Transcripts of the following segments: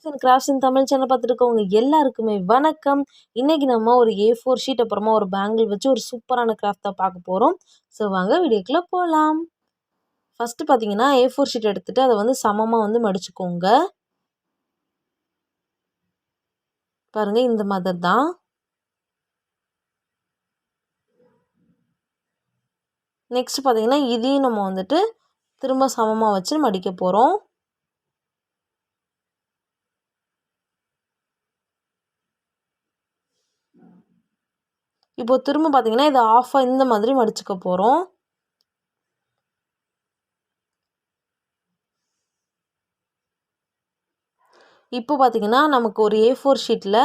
Crafts இன் Tamil channel பார்த்துருக்கவங்க எல்லாருக்குமே வணக்கம். இன்னைக்கு நம்ம ஒரு A4 ஷீட் அப்புறமா ஒரு பேங்கிள் வச்சு ஒரு சூப்பரான கிராஃப்ட் தான் பார்க்க போகிறோம். ஸோ வாங்க வீடியோக்குள்ளே போகலாம். ஃபஸ்ட்டு பார்த்தீங்கன்னா A4 ஷீட் எடுத்துகிட்டு அதை வந்து சமமாக வந்து மடிச்சுக்கோங்க. பாருங்கள், இந்த மாதிரி தான். நெக்ஸ்ட் பார்த்தீங்கன்னா இதையும் நம்ம வந்துட்டு திரும்ப சமமாக வச்சு மடிக்க போகிறோம். இப்போ திரும்ப பார்த்தீங்கன்னா இதை ஆஃபாக இந்த மாதிரி மடிச்சுக்க போகிறோம். இப்போ பார்த்தீங்கன்னா நமக்கு ஒரு A4 ஷீட்டில்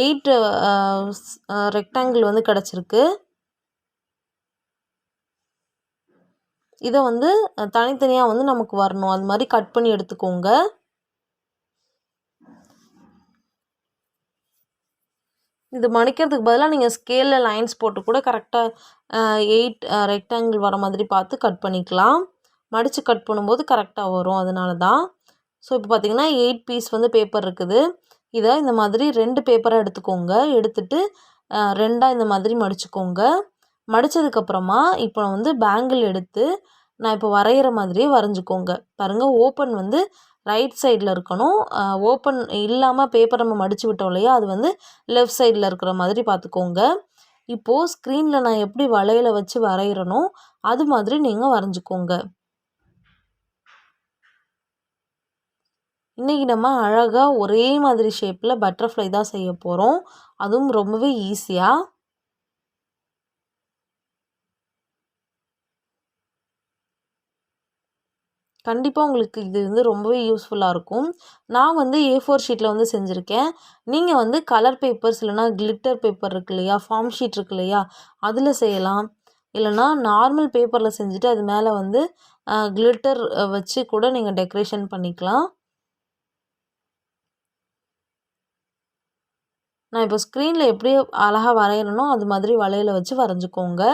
8 ரெக்டாங்கிள் வந்து கிடச்சிருக்கு. இதை வந்து தனித்தனியாக வந்து நமக்கு வரணும், அது மாதிரி கட் பண்ணி எடுத்துக்கோங்க. இது மடிக்கிறதுக்கு பதிலாக நீங்கள் ஸ்கேலில் லைன்ஸ் போட்டு கூட கரெக்டாக 8 ரெக்டாங்கிள் வர மாதிரி பார்த்து கட் பண்ணிக்கலாம். மடித்து கட் பண்ணும்போது கரெக்டாக வரும், அதனால தான். ஸோ இப்போ பார்த்தீங்கன்னா 8 பீஸ் வந்து பேப்பர் இருக்குது. இதை இந்த மாதிரி 2 பேப்பராக எடுத்துக்கோங்க. எடுத்துட்டு 2ஆக இந்த மாதிரி மடிச்சுக்கோங்க. மடித்ததுக்கப்புறமா இப்போ வந்து பேங்கிள் எடுத்து நான் இப்போ வரைகிற மாதிரியே வரைஞ்சிக்கோங்க. பாருங்கள், ஓப்பன் வந்து ரைட் சைடில் இருக்கணும். ஓப்பன் இல்லாமல் பேப்பர் நம்ம மடித்து விட்டோம் இல்லையா, அது வந்து லெஃப்ட் சைடில் இருக்கிற மாதிரி பார்த்துக்கோங்க. இப்போது ஸ்க்ரீனில் நான் எப்படி வளையலை வச்சு வரைகிறனோ அது மாதிரி நீங்கள் வரைஞ்சிக்கோங்க. இன்றைக்கி நம்ம அழகாக ஒரே மாதிரி ஷேப்பில் பட்டர்ஃப்ளை தான் செய்ய போகிறோம். அதுவும் ரொம்பவே ஈஸியாக. கண்டிப்பாக உங்களுக்கு இது வந்து ரொம்பவே யூஸ்ஃபுல்லாக இருக்கும். நான் வந்து A4 ஷீட்டில் வந்து செஞ்சுருக்கேன். நீங்கள் வந்து கலர் பேப்பர்ஸ் இல்லைனா கிளிட்டர் பேப்பர் இருக்கு இல்லையா, ஃபார்ம் ஷீட் இருக்கு இல்லையா, அதில் செய்யலாம். இல்லைனா நார்மல் பேப்பரில் செஞ்சுட்டு அது மேலே வந்து கிளிட்டர் வச்சு கூட நீங்கள் டெக்கரேஷன் பண்ணிக்கலாம். நான் இப்போ ஸ்க்ரீனில் எப்படி அழகாக வரைகிறனோ அது மாதிரி வளையலை வச்சு வரைஞ்சிக்கோங்க.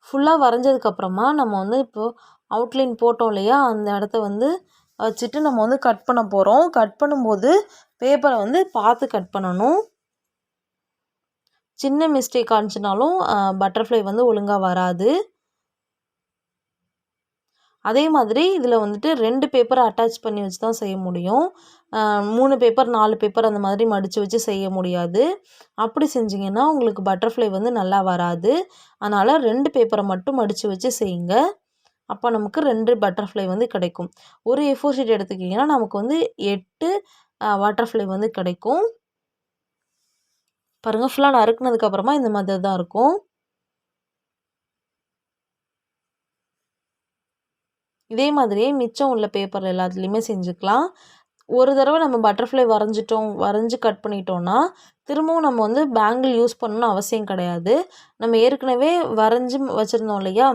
ஃபுல்லாக வரைஞ்சதுக்கப்புறமா நம்ம வந்து இப்போது அவுட்லைன் போட்டோம் இல்லையா, அந்த இடத்த வந்து வச்சுட்டு நம்ம வந்து கட் பண்ண போகிறோம். கட் பண்ணும்போது பேப்பரை வந்து பார்த்து கட் பண்ணணும். சின்ன மிஸ்டேக் ஆச்சுனாலும் பட்டர்ஃப்ளை வந்து ஒழுங்காக வராது. அதே மாதிரி இதில் வந்துட்டு 2 பேப்பரை அட்டாச் பண்ணி வச்சு தான் செய்ய முடியும். 3 பேப்பர் 4 பேப்பர் அந்த மாதிரி மடித்து வச்சு செய்ய முடியாது. அப்படி செஞ்சிங்கன்னா உங்களுக்கு பட்டர்ஃப்ளை வந்து நல்லா வராது. அதனால் 2 பேப்பரை மட்டும் மடித்து வச்சு செய்யுங்க. அப்போ நமக்கு 2 பட்டர்ஃப்ளை வந்து கிடைக்கும். ஒரு A4 ஷீட் எடுத்துக்கிட்டிங்கன்னா நமக்கு வந்து 8 பட்டர்ஃப்ளை வந்து கிடைக்கும். பாருங்கள், ஃபுல்லாக நறுக்குனதுக்கப்புறமா இந்த மாதிரி தான் இருக்கும். இதே மாதிரியே மிச்சம் உள்ள பேப்பர் எல்லாத்துலேயுமே செஞ்சுக்கலாம். ஒரு தடவை நம்ம பட்டர்ஃப்ளை வரைஞ்சி கட் பண்ணிட்டோன்னா திரும்பவும் நம்ம வந்து பேங்கிள் யூஸ் பண்ணணும்னு அவசியம் கிடையாது. நம்ம ஏற்கனவே வரைஞ்சி வச்சுருந்தோம் இல்லையா,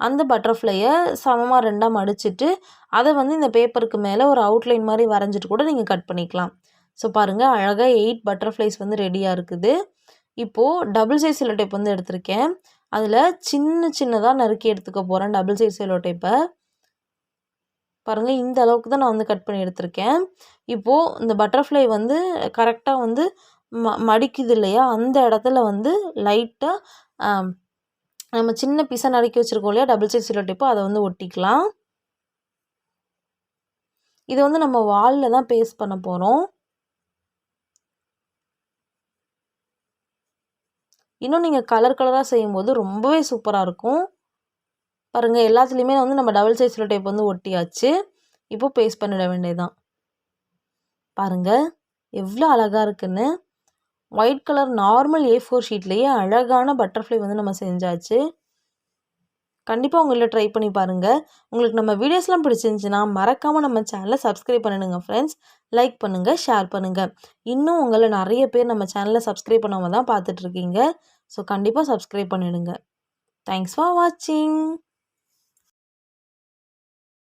அந்த பட்டர்ஃப்ளையை சமமாக 2ஆக மடிச்சுட்டு அதை வந்து இந்த பேப்பருக்கு மேலே ஒரு அவுட்லைன் மாதிரி வரைஞ்சிட்டு கூட நீங்கள் கட் பண்ணிக்கலாம். ஸோ பாருங்கள், அழகாக 8 பட்டர்ஃப்ளைஸ் வந்து ரெடியாக இருக்குது. இப்போது டபுள் சைஸ் செல்லோ டேப் வந்து எடுத்திருக்கேன். அதில் சின்னதாக நறுக்கி எடுத்துக்க போகிறேன் டபுள் சைஸ் செல்லோ டேப்பை. பாருங்கள், இந்த அளவுக்கு தான் நான் வந்து கட் பண்ணி எடுத்திருக்கேன். இப்போது இந்த பட்டர்ஃப்ளை வந்து கரெக்டாக வந்து மடிக்குது இல்லையா, அந்த இடத்துல வந்து லைட்டாக நம்ம சின்ன பீஸாக நறுக்கி வச்சுருக்கோம் இல்லையா டபுள் சைஸ் செல்லோ டேப்போ, அதை வந்து ஒட்டிக்கலாம். இதை வந்து நம்ம வாலில் தான் பேஸ்ட் பண்ண போகிறோம். இன்னும் நீங்கள் கலராக செய்யும்போது ரொம்பவே சூப்பராக இருக்கும். பாருங்கள், எல்லாத்துலேயுமே வந்து நம்ம டபுள் சைஸ் செல்லோ டேப் வந்து ஒட்டியாச்சு. இப்போது பேஸ்ட் பண்ணிட வேண்டியதுதான். பாருங்கள் எவ்வளோ அழகாக இருக்குன்னு. ஒயிட் கலர் நார்மல் A4 ஷீட்லேயே அழகான பட்டர்ஃப்ளை வந்து நம்ம செஞ்சாச்சு. கண்டிப்பாக உங்களை ட்ரை பண்ணி பாருங்கள். உங்களுக்கு நம்ம வீடியோஸ்லாம் பிடிச்சிருந்துச்சின்னா மறக்காமல் நம்ம சேனலை சப்ஸ்கிரைப் பண்ணிடுங்க ஃப்ரெண்ட்ஸ். லைக் பண்ணுங்கள், ஷேர் பண்ணுங்கள். இன்னும் உங்களை நிறைய பேர் நம்ம சேனலை சப்ஸ்கிரைப் பண்ணாமல் தான் பார்த்துட்ருக்கீங்க. ஸோ கண்டிப்பாக சப்ஸ்கிரைப் பண்ணிவிடுங்க. தேங்க்ஸ் ஃபார் வாட்சிங்.